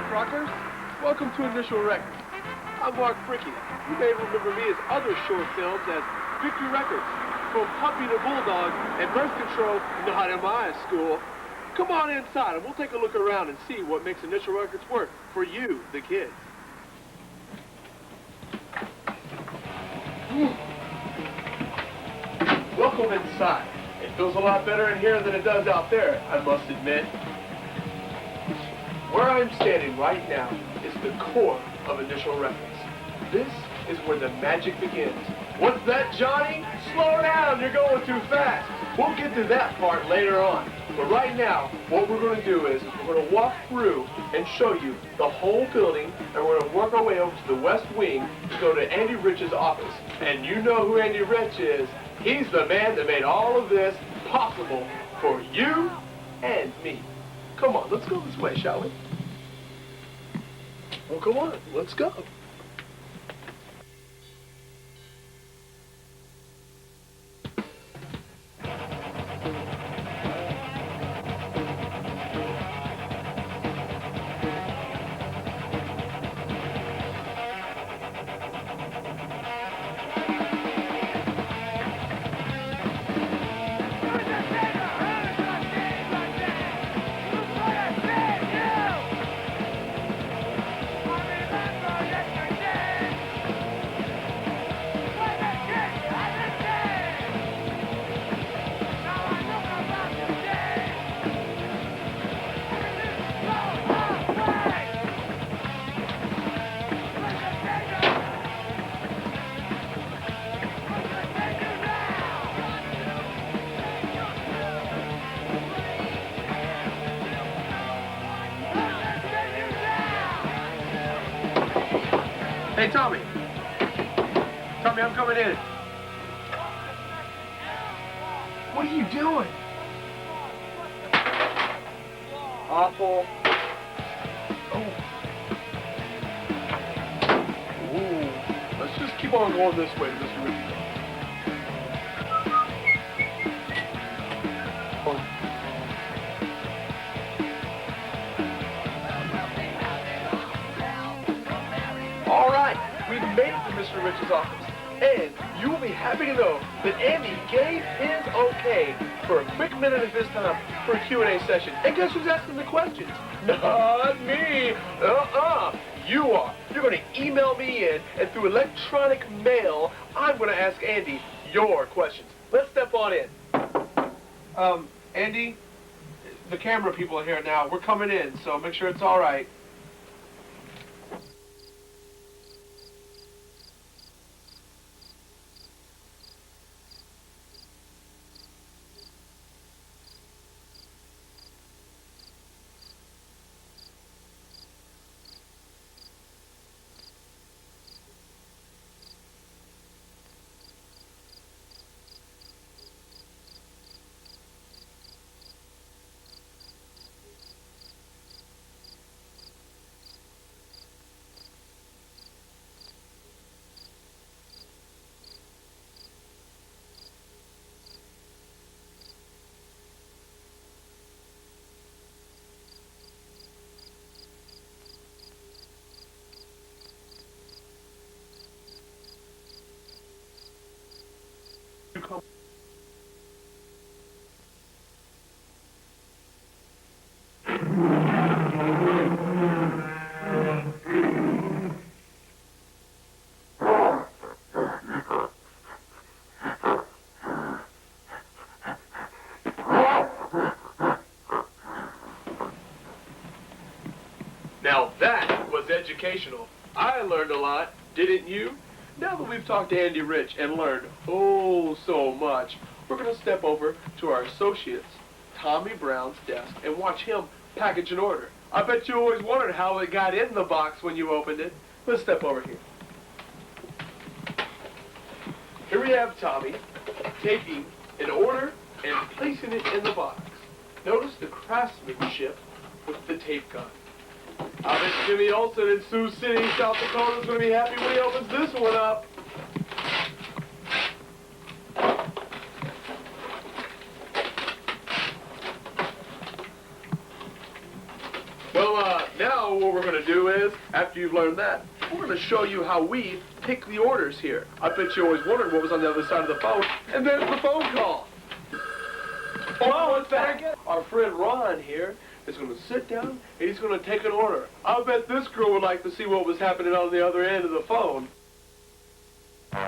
punk rockers. Welcome to Initial Records. I'm Mark Fricky. You may remember me as other short films as Victory Records, From Puppy to Bulldog, and Birth Control, Not in My School. Come on inside and we'll take a look around and see what makes Initial Records work for you, the kids. Welcome inside. It feels a lot better in here than it does out there, I must admit. Where I'm standing right now is the core of Initial Records. This is where the magic begins. What's that, Johnny? Slow down, you're going too fast. We'll get to that part later on. But right now, what we're going to do is we're going to walk through and show you the whole building, and we're going to work our way over to the west wing to go to Andy Rich's office. And you know who Andy Rich is. He's the man that made all of this possible for you and me. Come on, let's go this way, shall we? Well, come on, let's go. Hey, Tommy. Tommy, I'm coming in. What are you doing? Awful. Oh. Ooh. Let's just keep on going this way, Mr. Richie. All right, we've made it to Mr. Rich's office, and you will be happy to know that Andy gave his okay for a quick minute of his time for a Q&A session. And guess who's asking the questions? Not me. You are. You're going to email me in, and through electronic mail, I'm going to ask Andy your questions. Let's step on in. Andy, the camera people are here now. We're coming in, so make sure it's all right. Now that was educational. I learned a lot, didn't you? Now that we've talked to Andy Rich and learned oh so much, we're going to step over to our associate's, Tommy Brown's desk, and watch him package an order. I bet you always wondered how it got in the box when you opened it. Let's step over here. Here we have Tommy taking an order and placing it in the box. Notice the craftsmanship with the tape gun. I bet Jimmy Olsen in Sioux City, South Dakota is going to be happy when he opens this one up. Well, now what we're going to do is, after you've learned that, we're going to show you how we pick the orders here. I bet you always wondered what was on the other side of the phone, and there's the phone call. Oh, what's that? Our friend Ron here is going to sit down and he's going to take an order. I bet this girl would like to see what was happening on the other end of the phone. Hello?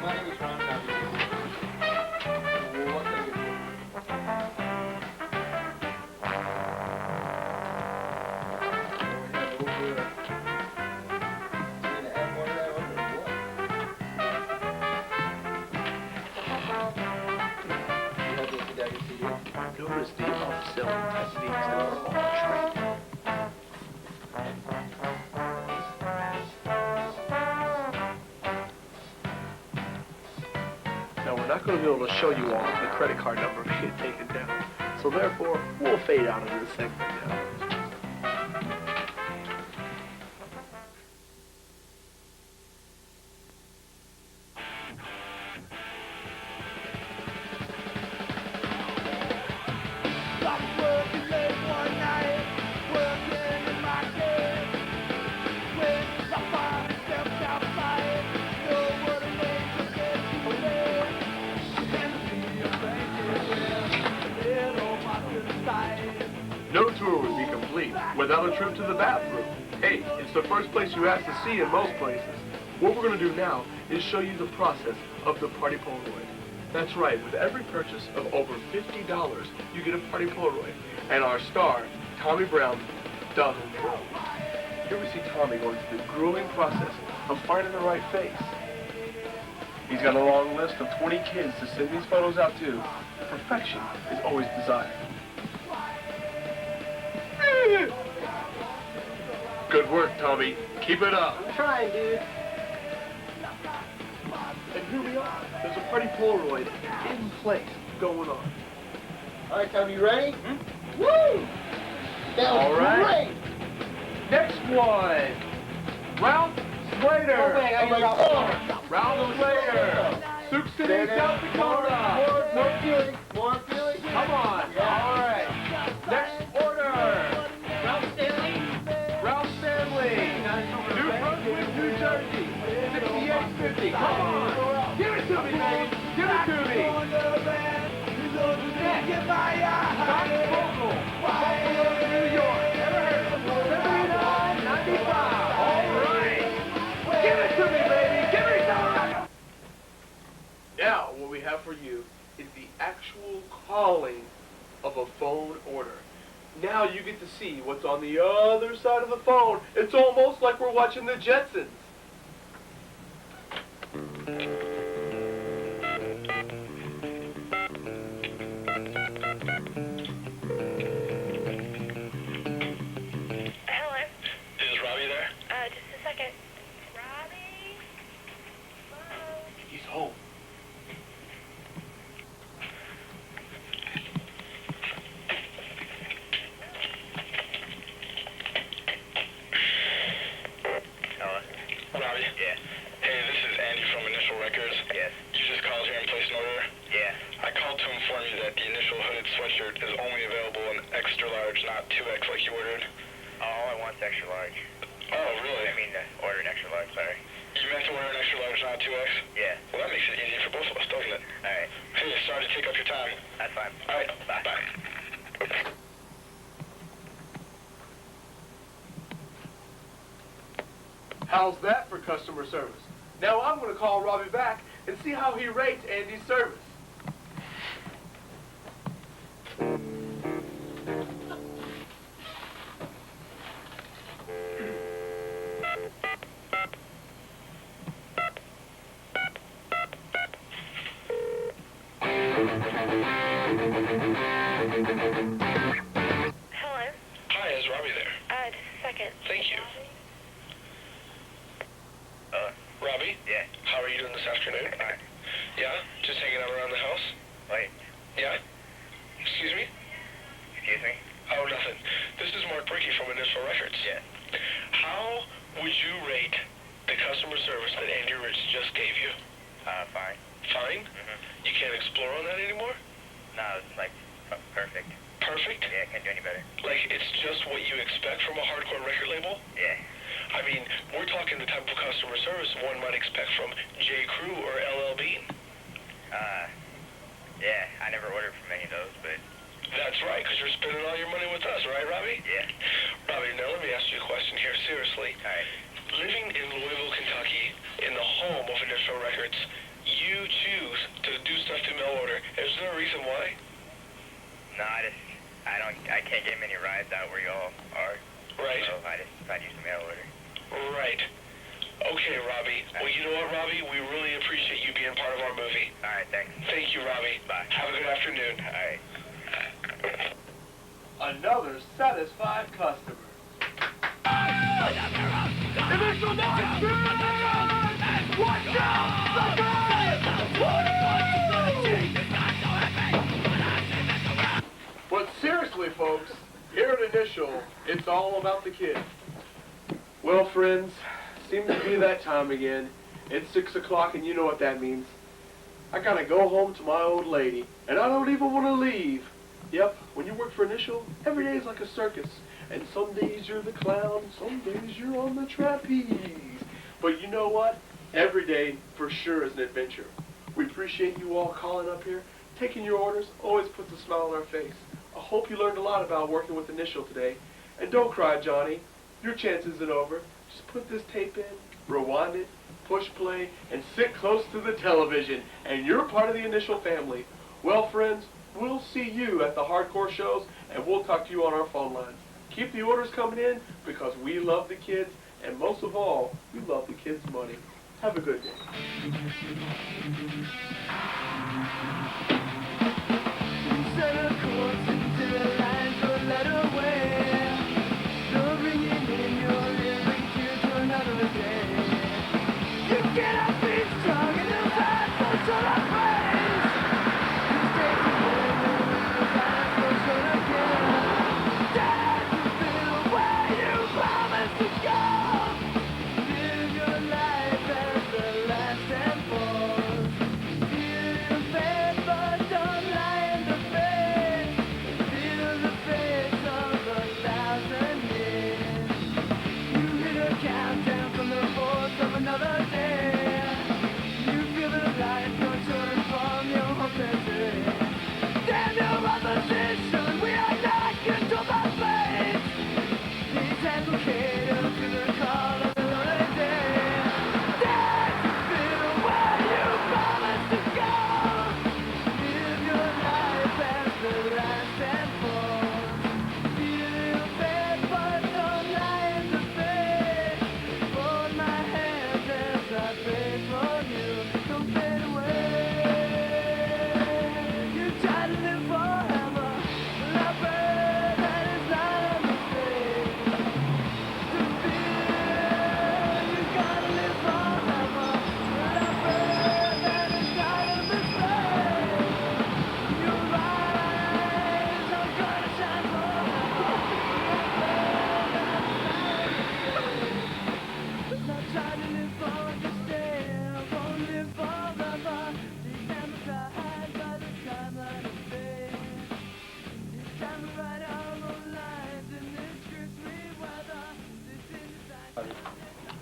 My name is Ron. How do you do? What can I get for you? Notice the upselling techniques that are all trained. Now we're not going to be able to show you all the credit card number get taken down. So therefore, we'll fade out of this segment now. No tour would be complete without a trip to the bathroom. Hey, it's the first place you ask to see in most places. What we're going to do now is show you the process of the Party Polaroid. That's right, with every purchase of over $50, you get a Party Polaroid. And our star, Tommy Brown, doesn't grow. Here we see Tommy going through the grueling process of finding the right face. He's got a long list of 20 kids to send these photos out to. Perfection is always desired. Good work, Tommy. Keep it up. I'm trying, dude. And here we are. There's a Party Polaroid in place going on. All right, Tommy, you ready? Woo! That was All right. great! Next one. Ralph Slater. Oh, man, I got Ralph Slater. Sioux City, South Dakota. More feeling. More feeling. Come on. Yeah. All right. Next order. Ralph Stanley. Ralph Stanley. New Brunswick, New Jersey. 6850. Come on. Give it to me, baby. Give it to me. Next. Scott Vogel. Buffalo, New York. 7995. All right. Give it to me, baby. Give me some. Now, what we have for you is the actual calling of a phone order. Now you get to see what's on the other side of the phone. It's almost like we're watching the Jetsons. Hello. Is Robbie there? Just a second. Robbie? Hello? He's home. Hello? Robbie? Yeah. Hey, this is Andy from Initial Records. Yes. You just called here and placed an order? Yeah. I called to inform you that the initial hooded sweatshirt is only available in extra large, not 2X like you ordered. All I want is extra large. Oh, really? I mean, order an extra large, sorry. You meant to order an extra large, not 2X? Yeah. Well, that makes it easy for both of us, doesn't it? Alright. Hey, sorry to take up your time. That's fine. All right. Bye. Bye. How's that for customer service? Now I'm going to call Robbie back and see how he rates Andy's service. Hello? Hi, is Robbie there? Just a second. Thank you. Robbie? Yeah. How are you doing this afternoon? Fine. Yeah? Just hanging out around the house? Wait. Yeah? Excuse me? Excuse me? Oh, nothing. This is Mark Bricky from Initial Records. Yeah. How would you rate the customer service that Andy Rich just gave you? Fine. Fine? Mm-hmm. You can't explore on that anymore? No, it's like perfect. perfect? Yeah, can't do any better. Like, it's just what you expect from a hardcore record label? Yeah. I mean, we're talking the type of customer service one might expect from J. Crew or LL Bean. Yeah, I never ordered from any of those, but... That's right, because you're spending all your money with us, right, Robbie? Yeah. Robbie, now let me ask you a question here, seriously. All right. Living in Louisville, Kentucky, in the home of Initial Records, you choose to do stuff to mail order. Is there a reason why? No, I can't get many rides out where y'all are. Right. So I'd use the mail order. Right. Okay, Robbie. Well, you know what, Robbie? We really appreciate you being part of our movie. All right, thanks. Thank you, Robbie. Bye. Have a good afternoon. All right. Another satisfied customer. Initial Watch out, But seriously, folks, here at Initial, it's all about the kid. Well, friends, seems to be that time again. It's 6 o'clock, and you know what that means. I gotta go home to my old lady, and I don't even want to leave. Yep, when you work for Initial, every day is like a circus. And some days you're the clown, some days you're on the trapeze. But you know what? Every day, for sure, is an adventure. We appreciate you all calling up here. Taking your orders always puts a smile on our face. I hope you learned a lot about working with Initial today. And don't cry, Johnny. Your chance isn't over. Just put this tape in, rewind it, push play, and sit close to the television. And you're part of the Initial family. Well, friends, we'll see you at the hardcore shows, and we'll talk to you on our phone lines. Keep the orders coming in because we love the kids, and most of all, we love the kids' money. Have a good day.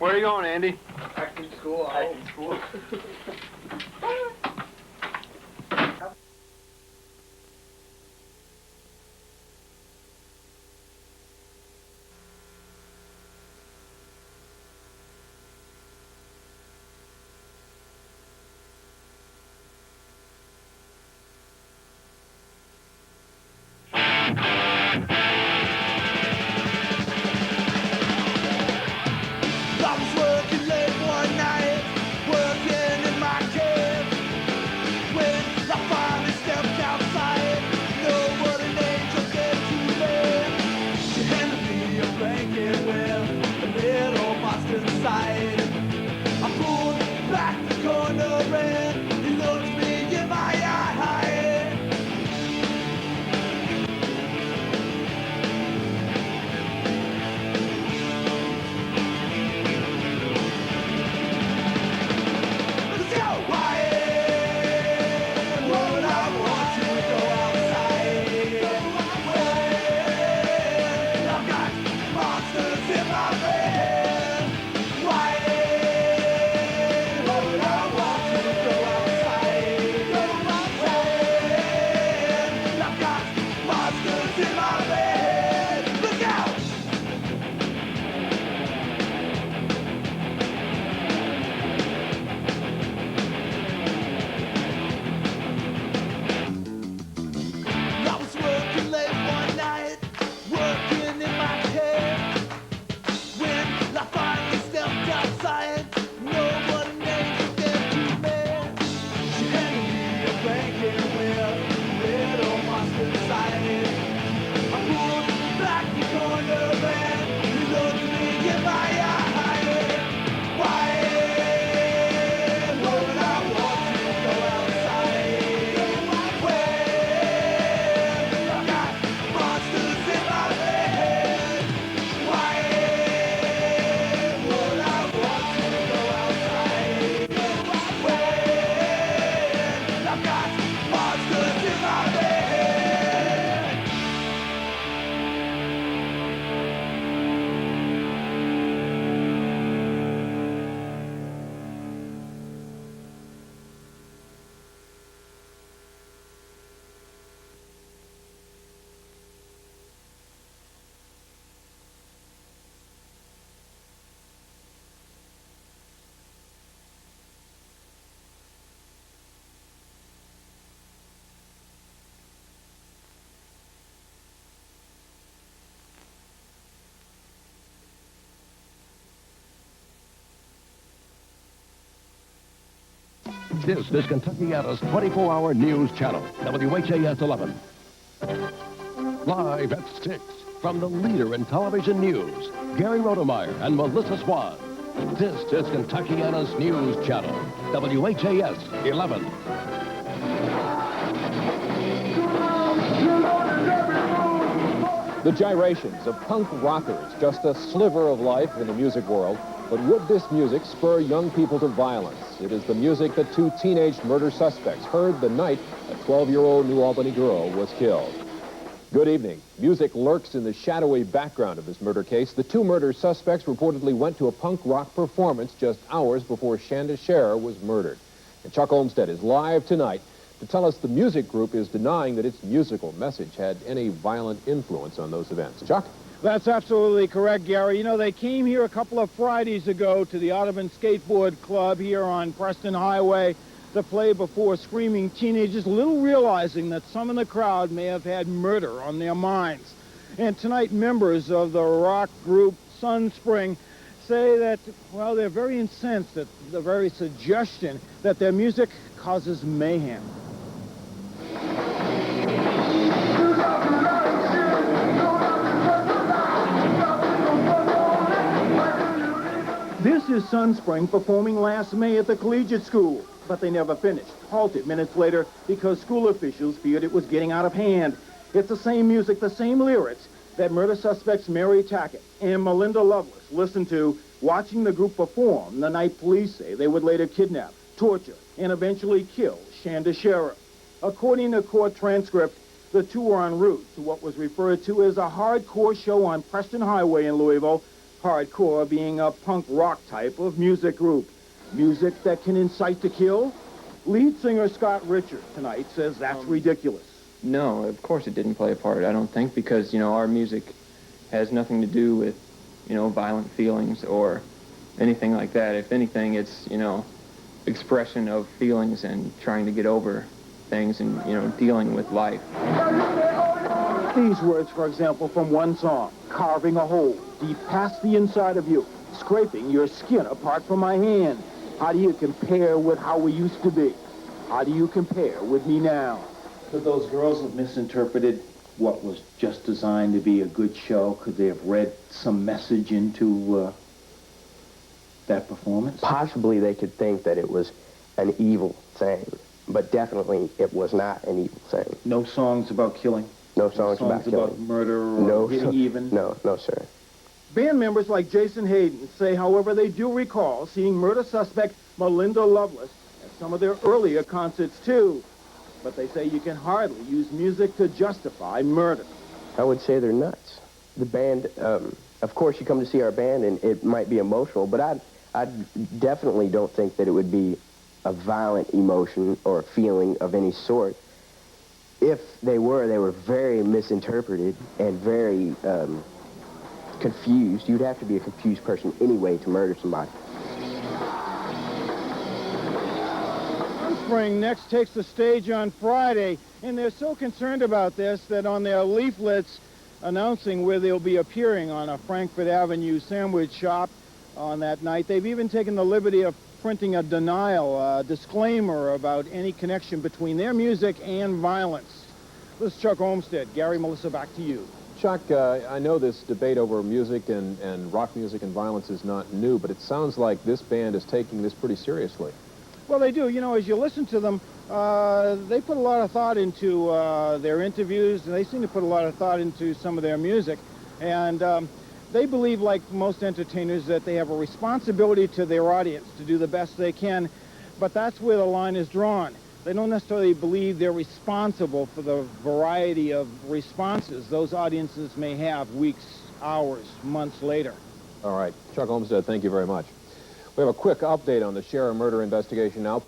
Where are you going, Andy? Acting school. Acting school. I was working late one night, working in my This is Kentuckiana's 24-hour news channel, WHAS 11. Live at 6, from the leader in television news, Gary Rodemeyer and Melissa Swan. This is Kentuckiana's news channel, WHAS 11. The gyrations of punk rockers, just a sliver of life in the music world. But would this music spur young people to violence? It is the music that two teenage murder suspects heard the night a 12-year-old New Albany girl was killed. Good evening. Music lurks in the shadowy background of this murder case. The two murder suspects reportedly went to a punk rock performance just hours before Shanda Scherer was murdered. And Chuck Olmstead is live tonight to tell us the music group is denying that its musical message had any violent influence on those events. Chuck? That's absolutely correct, Gary. You know, they came here a couple of Fridays ago to the Audubon Skateboard Club here on Preston Highway to play before screaming teenagers, little realizing that some in the crowd may have had murder on their minds. And tonight, members of the rock group Sunspring say that, well, they're very incensed at the very suggestion that their music causes mayhem. This is Sunspring performing last May at the collegiate school, but they never finished, halted minutes later because school officials feared it was getting out of hand. It's the same music, the same lyrics that murder suspects Mary Tackett and Melinda Lovelace listened to watching the group perform the night police say they would later kidnap, torture, and eventually kill Shanda Scherer. According to court transcript, the two were en route to what was referred to as a hardcore show on Preston Highway in Louisville, hardcore being a punk rock type of music group. Music that can incite to kill? Lead singer Scott Richard tonight says that's ridiculous. No, of course it didn't play a part, I don't think, because, you know, our music has nothing to do with, you know, violent feelings or anything like that. If anything, it's, you know, expression of feelings and trying to get over things and, you know, dealing with life. These words, for example, from one song, carving a hole deep past the inside of you, scraping your skin apart from my hand. How do you compare with how we used to be? How do you compare with me now? Could those girls have misinterpreted what was just designed to be a good show? Could they have read some message into that performance? Possibly they could think that it was an evil thing, but definitely it was not an evil thing. No songs about killing? No songs about killing. About murder or getting even? No, sir. Band members like Jason Hayden say, however, they do recall seeing murder suspect Melinda Lovelace at some of their earlier concerts, too. But they say you can hardly use music to justify murder. I would say they're nuts. The band, of course, you come to see our band, and it might be emotional, but I definitely don't think that it would be a violent emotion or feeling of any sort. If they were very misinterpreted and very confused. You'd have to be a confused person anyway to murder somebody. Spring next takes the stage on Friday, and they're so concerned about this that on their leaflets announcing where they'll be appearing on a Frankfort Avenue sandwich shop on that night, they've even taken the liberty of printing a disclaimer about any connection between their music and violence. This is Chuck Olmstead. Gary, Melissa, back to you. Chuck, I know this debate over music and rock music and violence is not new, but it sounds like this band is taking this pretty seriously. Well, they do. You know, as you listen to them, they put a lot of thought into their interviews, and they seem to put a lot of thought into some of their music. And they believe, like most entertainers, that they have a responsibility to their audience to do the best they can, but that's where the line is drawn. They don't necessarily believe they're responsible for the variety of responses those audiences may have weeks, hours, months later. All right. Chuck Olmstead, thank you very much. We have a quick update on the Scherer murder investigation now.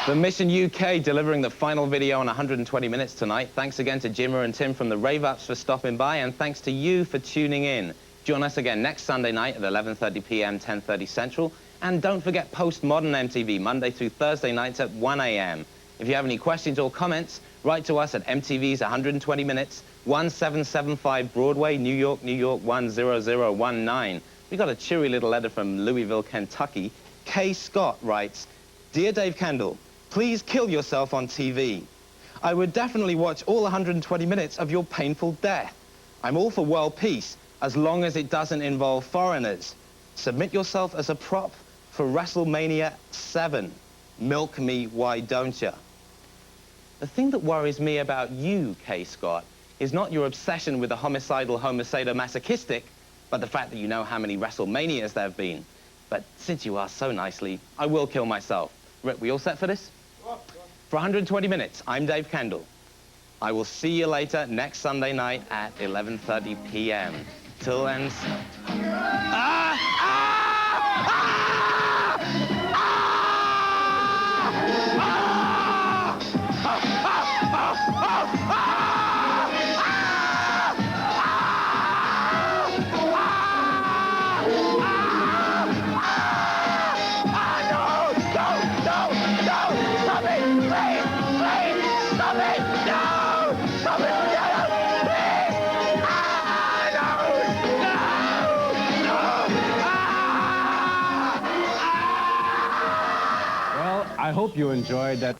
The Mission UK delivering the final video in 120 minutes tonight. Thanks again to Jimmer and Tim from the Rave Ups for stopping by, and thanks to you for tuning in. Join us again next Sunday night at 11:30 p.m., 10:30 Central. And don't forget Postmodern MTV, Monday through Thursday nights at 1 a.m. If you have any questions or comments, write to us at MTV's 120 Minutes, 1775 Broadway, New York, New York, 10019. We got a cheery little letter from Louisville, Kentucky. Kay Scott writes, "Dear Dave Kendall, please kill yourself on TV. I would definitely watch all 120 minutes of your painful death. I'm all for world peace, as long as it doesn't involve foreigners. Submit yourself as a prop for WrestleMania 7. Milk me, why don't ya?" The thing that worries me about you, Kay Scott, is not your obsession with the homicidal, homisadomasochistic, but the fact that you know how many WrestleManias there have been. But since you asked so nicely, I will kill myself. Rick, we all set for this? For 120 minutes, I'm Dave Kendall. I will see you later next Sunday night at 11:30 p.m. Till then... I hope you enjoyed that.